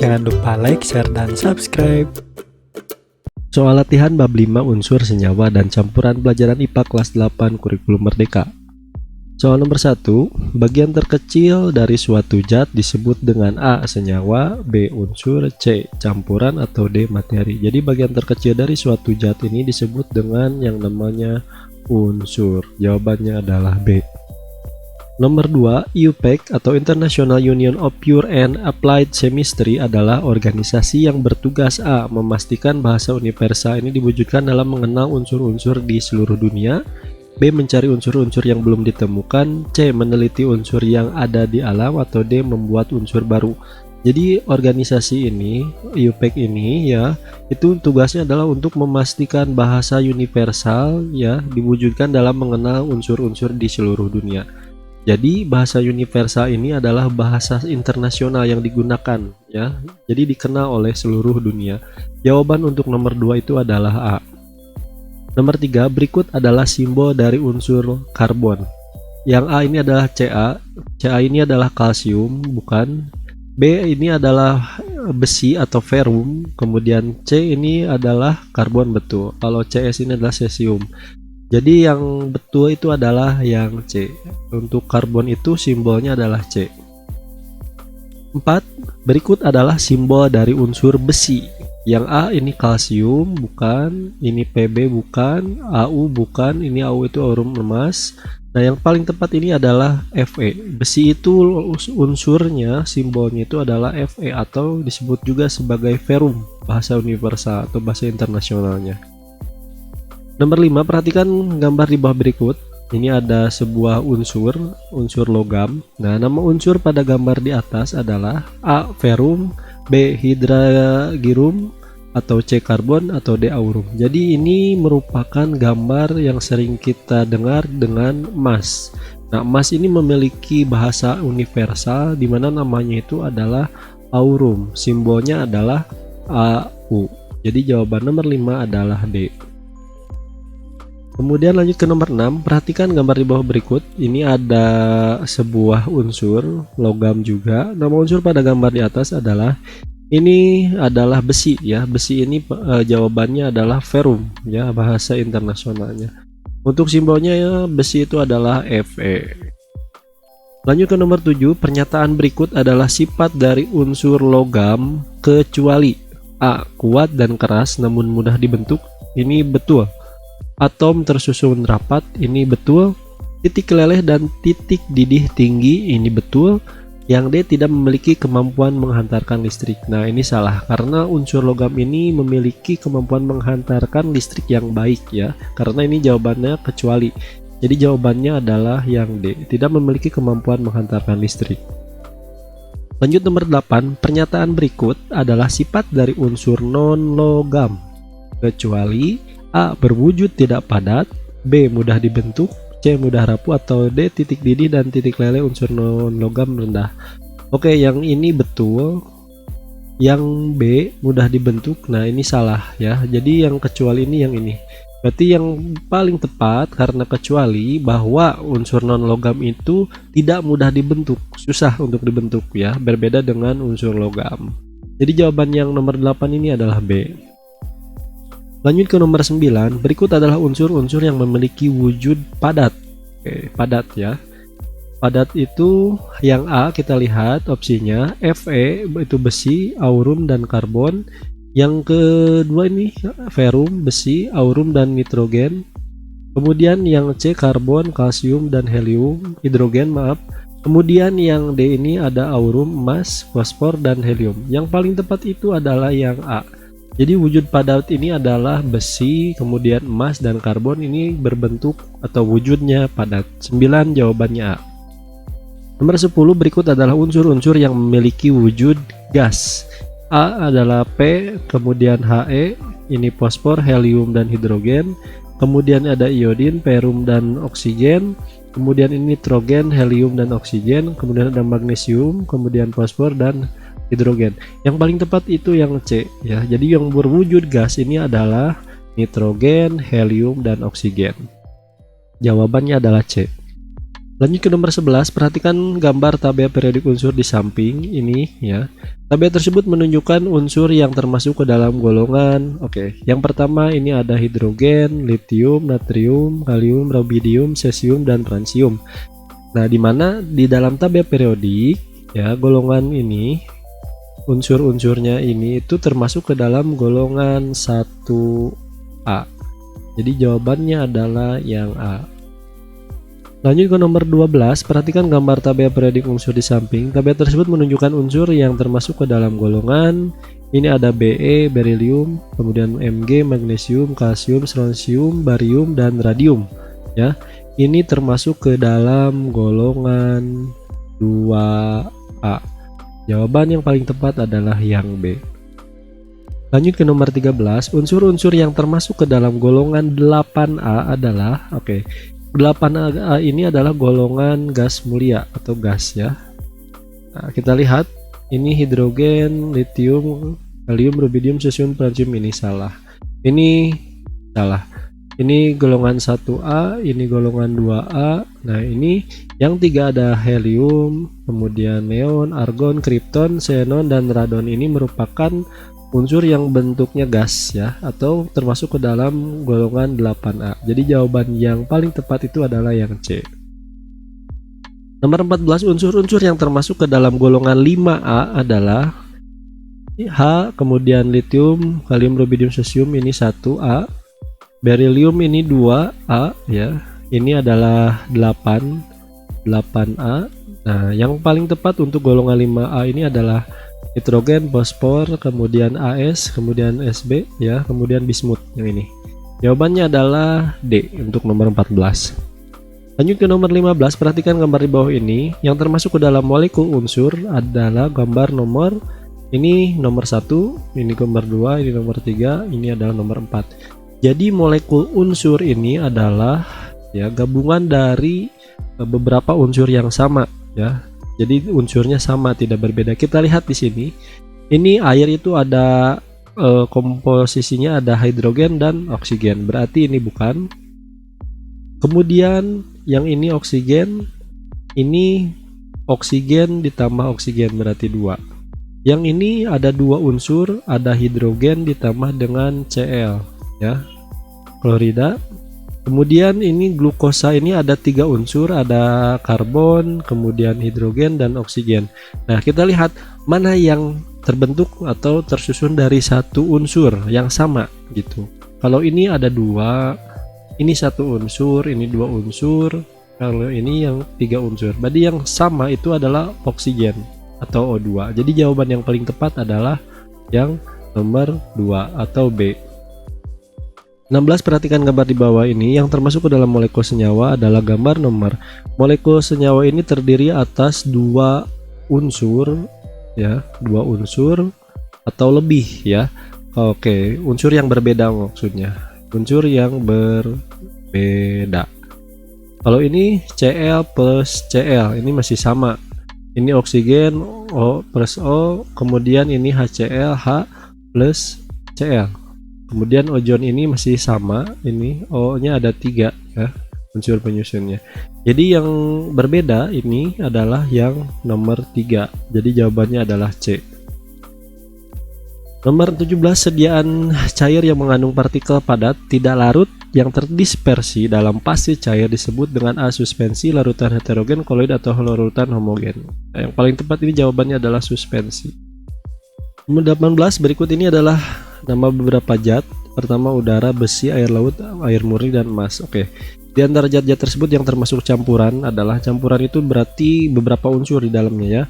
Jangan lupa like, share, dan subscribe. Soal latihan bab 5 unsur senyawa dan campuran pelajaran IPA kelas 8 kurikulum merdeka. Soal nomor 1, bagian terkecil dari suatu zat disebut dengan A. senyawa, B. unsur, C. campuran, atau D. materi. Jadi bagian terkecil dari suatu zat ini disebut dengan yang namanya unsur. Jawabannya adalah B. Nomor 2, IUPAC atau International Union of Pure and Applied Chemistry adalah organisasi yang bertugas A. memastikan bahasa universal ini diwujudkan dalam mengenal unsur-unsur di seluruh dunia, B. mencari unsur-unsur yang belum ditemukan, C. meneliti unsur yang ada di alam, atau D. membuat unsur baru. Jadi organisasi ini, IUPAC ini ya, itu tugasnya adalah untuk memastikan bahasa universal ya diwujudkan dalam mengenal unsur-unsur di seluruh dunia. Jadi bahasa universal ini adalah bahasa internasional yang digunakan ya. Jadi dikenal oleh seluruh dunia. Jawaban untuk nomor 2 itu adalah A. Nomor 3, berikut adalah simbol dari unsur karbon. Yang A ini adalah Ca. Ca ini adalah kalsium, bukan. B ini adalah besi atau ferrum. Kemudian C ini adalah karbon, betul. Kalau Cs ini adalah cesium. Jadi yang betul itu adalah yang C. Untuk karbon itu simbolnya adalah C. 4. Berikut adalah simbol dari unsur besi. Yang A ini kalsium, bukan. Ini Pb, bukan. Au, bukan. Ini Au itu aurum emas. Nah yang paling tepat ini adalah Fe. Besi itu unsurnya, simbolnya itu adalah Fe atau disebut juga sebagai ferrum, bahasa universal atau bahasa internasionalnya. Nomor 5, perhatikan gambar di bawah berikut. Ini ada sebuah unsur logam. Nah, nama unsur pada gambar di atas adalah A. ferrum, B. hidragirum, atau C. karbon, atau D. aurum. Jadi ini merupakan gambar yang sering kita dengar dengan emas. Nah, emas ini memiliki bahasa universal di mana namanya itu adalah aurum. Simbolnya adalah Au. Jadi jawaban nomor 5 adalah D. Kemudian lanjut ke nomor 6, perhatikan gambar di bawah berikut. Ini ada sebuah unsur logam juga. Nama unsur pada gambar di atas adalah besi ya. Besi ini jawabannya adalah ferrum ya, bahasa internasionalnya. Untuk simbolnya ya, besi itu adalah Fe. Lanjut ke nomor 7, pernyataan berikut adalah sifat dari unsur logam kecuali A. kuat dan keras namun mudah dibentuk. Ini betul. Atom tersusun rapat, ini betul. Titik leleh dan titik didih tinggi, ini betul. Yang D, tidak memiliki kemampuan menghantarkan listrik. Nah ini salah, karena unsur logam ini memiliki kemampuan menghantarkan listrik yang baik ya. Karena ini jawabannya kecuali. Jadi jawabannya adalah yang D, tidak memiliki kemampuan menghantarkan listrik. Lanjut nomor 8, pernyataan berikut adalah sifat dari unsur non-logam kecuali A. berwujud tidak padat, B. mudah dibentuk, C. mudah rapuh, atau D. titik didih dan titik leleh unsur non-logam rendah. Oke, yang ini betul. Yang B. mudah dibentuk, nah ini salah ya. Jadi yang kecuali ini yang ini. Berarti yang paling tepat karena kecuali bahwa unsur non-logam itu tidak mudah dibentuk, susah untuk dibentuk ya, berbeda dengan unsur logam. Jadi jawaban yang nomor 8 ini adalah B. Lanjut ke nomor 9, berikut adalah unsur-unsur yang memiliki wujud padat. Oke, padat ya. Padat itu yang A, kita lihat opsinya Fe itu besi, aurum, dan karbon. Yang kedua ini ferrum, besi, aurum, dan nitrogen. Kemudian yang C, karbon, kalsium, dan hidrogen. Kemudian yang D ini ada aurum, emas, fosfor, dan helium. Yang paling tepat itu adalah yang A. Jadi wujud padat ini adalah besi, kemudian emas, dan karbon ini berbentuk atau wujudnya padat. 9 jawabannya A. Nomor 10, berikut adalah unsur-unsur yang memiliki wujud gas. A adalah P, kemudian He, ini fosfor, helium, dan hidrogen. Kemudian ada iodin, perum, dan oksigen. Kemudian ini nitrogen, helium, dan oksigen. Kemudian ada magnesium, kemudian fosfor, dan hidrogen. Yang paling tepat itu yang C ya. Jadi yang berwujud gas ini adalah nitrogen, helium, dan oksigen. Jawabannya adalah C. Lanjut ke nomor 11, perhatikan gambar tabel periodik unsur di samping ini ya. Tabel tersebut menunjukkan unsur yang termasuk ke dalam golongan. Oke, yang pertama ini ada hidrogen, litium, natrium, kalium, rubidium, cesium, dan transium. Nah, di mana di dalam tabel periodik ya, golongan ini unsur-unsurnya ini itu termasuk ke dalam golongan 1A. Jadi jawabannya adalah yang A. Lanjut ke nomor 12, perhatikan gambar tabel periodik unsur di samping. Tabel tersebut menunjukkan unsur yang termasuk ke dalam golongan. Ini ada Be, berilium, kemudian Mg, magnesium, kalsium, strontium, barium, dan radium. Ya, ini termasuk ke dalam golongan 2A. Jawaban yang paling tepat adalah yang B. Lanjut ke nomor 13, unsur-unsur yang termasuk ke dalam golongan 8A adalah 8A ini adalah golongan gas mulia atau gas ya. Nah, kita lihat ini hidrogen, litium, kalium, rubidium, cesium, transium. Ini salah. Ini salah. Ini golongan 1A, ini golongan 2A. Nah, ini yang 3 ada helium, kemudian neon, argon, krypton, xenon, dan radon. Ini merupakan unsur yang bentuknya gas ya, atau termasuk ke dalam golongan 8A. Jadi jawaban yang paling tepat itu adalah yang C. Nomor 14, unsur-unsur yang termasuk ke dalam golongan 5A adalah H, kemudian litium, kalium, rubidium, cesium ini 1A, berilium ini 2A ya. Ini adalah 8A. Nah, yang paling tepat untuk golongan 5A ini adalah nitrogen, fosfor, kemudian AS, kemudian SB ya, kemudian bismut yang ini. Jawabannya adalah D untuk nomor 14. Lanjut ke nomor 15, perhatikan gambar di bawah ini. Yang termasuk ke dalam molekul unsur adalah gambar nomor ini nomor 1, ini gambar 2, ini nomor 3, ini adalah nomor 4. Jadi molekul unsur ini adalah ya gabungan dari beberapa unsur yang sama ya. Jadi unsurnya sama, tidak berbeda. Kita lihat di sini. Ini air itu ada komposisinya ada hidrogen dan oksigen. Berarti ini bukan. Kemudian yang ini oksigen, ini oksigen ditambah oksigen berarti 2. Yang ini ada 2 unsur, ada hidrogen ditambah dengan Cl ya. Klorida. Kemudian ini glukosa ini ada 3 unsur, ada karbon, kemudian hidrogen dan oksigen. Nah, kita lihat mana yang terbentuk atau tersusun dari satu unsur yang sama gitu. Kalau ini ada 2, ini 1 unsur, ini 2 unsur, kalau ini yang 3 unsur. Berarti yang sama itu adalah oksigen atau O2. Jadi jawaban yang paling tepat adalah yang nomor 2 atau B. 16, perhatikan gambar di bawah ini. Yang termasuk ke dalam molekul senyawa adalah gambar nomor. Molekul senyawa ini terdiri atas 2 unsur ya, 2 unsur atau lebih ya. Oke, unsur yang berbeda maksudnya. Unsur yang berbeda. Kalau ini Cl plus Cl ini masih sama. Ini oksigen O plus O, kemudian ini HCl H plus Cl. Kemudian ozon ini masih sama, ini O-nya ada 3 ya, unsur penyusunnya. Jadi yang berbeda ini adalah yang nomor 3. Jadi jawabannya adalah C. Nomor 17, sediaan cair yang mengandung partikel padat tidak larut yang terdispersi dalam fase cair disebut dengan A. Suspensi, larutan heterogen, koloid, atau larutan homogen. Nah, yang paling tepat ini jawabannya adalah suspensi. Nomor 18, berikut ini adalah nama beberapa zat. Pertama udara, besi, air laut, air murni, dan emas. Oke. Di antara zat-zat tersebut yang termasuk campuran adalah campuran itu berarti beberapa unsur di dalamnya ya.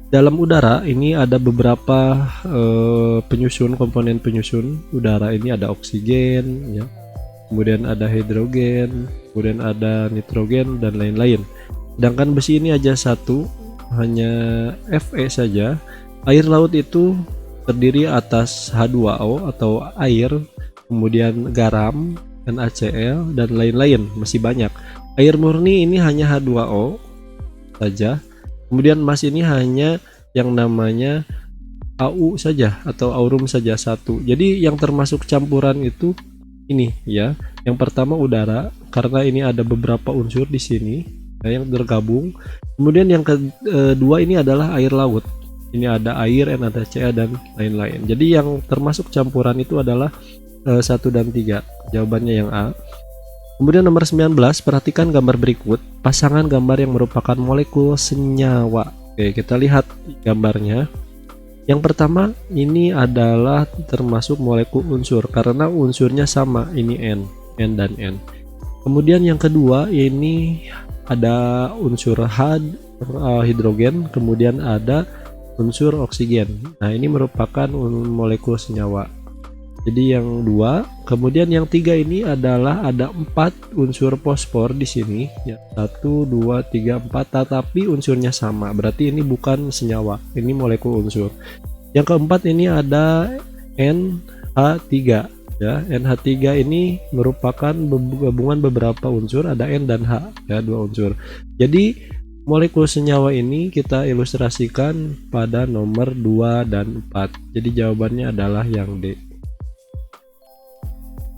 Dalam udara ini ada beberapa penyusun, komponen penyusun udara. Ini ada oksigen ya. Kemudian ada hidrogen, kemudian ada nitrogen dan lain-lain. Sedangkan besi ini aja satu, hanya Fe saja. Air laut itu terdiri atas H2O atau air, kemudian garam, NaCl, dan lain-lain, masih banyak. Air murni ini hanya H2O saja. Kemudian emas ini hanya yang namanya Au saja atau aurum saja satu. Jadi yang termasuk campuran itu ini ya. Yang pertama udara, karena ini ada beberapa unsur di sini yang tergabung. Kemudian yang kedua ini adalah air laut. Ini ada air, NaCl dan lain-lain. Jadi yang termasuk campuran itu adalah 1 dan 3. Jawabannya yang A. Kemudian nomor 19, perhatikan gambar berikut, pasangan gambar yang merupakan molekul senyawa. Oke, kita lihat gambarnya. Yang pertama ini adalah termasuk molekul unsur karena unsurnya sama, ini N dan N. Kemudian yang kedua ini ada unsur H, hidrogen, kemudian ada unsur oksigen. Nah, ini merupakan molekul senyawa. Jadi yang 2, kemudian yang 3 ini adalah ada 4 unsur fosfor di sini, ya 1, 2, 3, 4, tetapi unsurnya sama. Berarti ini bukan senyawa, ini molekul unsur. Yang keempat ini ada NH3, ya. NH3 ini merupakan gabungan beberapa unsur, ada N dan H, ya, 2 unsur. Jadi molekul senyawa ini kita ilustrasikan pada nomor 2 dan 4. Jadi jawabannya adalah yang D.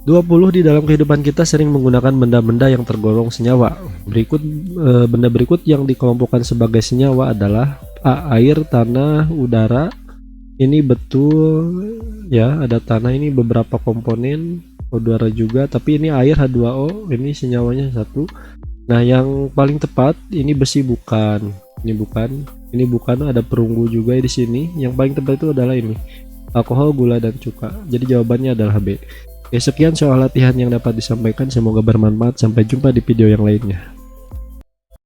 20, di dalam kehidupan kita sering menggunakan benda-benda yang tergolong senyawa. Benda berikut yang dikelompokkan sebagai senyawa adalah A. Air, tanah, udara. Ini betul, ya, ada tanah, ini beberapa komponen, udara juga, tapi ini air H2O, ini senyawanya 1. Nah, yang paling tepat ini besi, bukan. Ini bukan, ada perunggu juga di sini. Yang paling tepat itu adalah ini, alkohol, gula dan cuka. Jadi jawabannya adalah B. Oke, sekian soal latihan yang dapat disampaikan, semoga bermanfaat. Sampai jumpa di video yang lainnya.